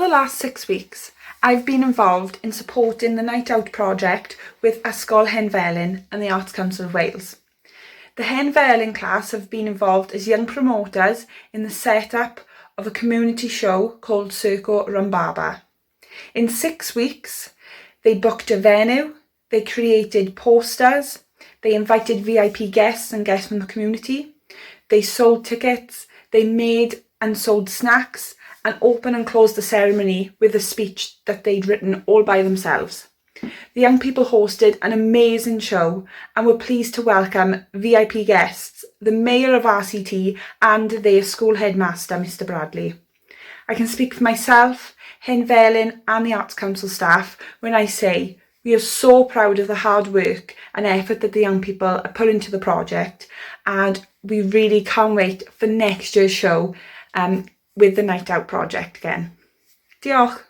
the last 6 weeks, I've been involved in supporting the Night Out project with Ysgol Felin and the Arts Council of Wales. The Felin class have been involved as young promoters in the set-up of a community show called Circo Rambaba. In 6 weeks, they booked a venue, they created posters, they invited VIP guests and guests from the community, they sold tickets, they made and sold snacks, and opened and closed the ceremony with a speech that they'd written all by themselves. The young people hosted an amazing show and were pleased to welcome VIP guests, the Mayor of RCT and their school headmaster, Mr. Bradley. I can speak for myself, Felin and the Arts Council staff when I say we are so proud of the hard work and effort that the young people are put into the project, and we really can't wait for next year's show with the Night Out project again. Diolch!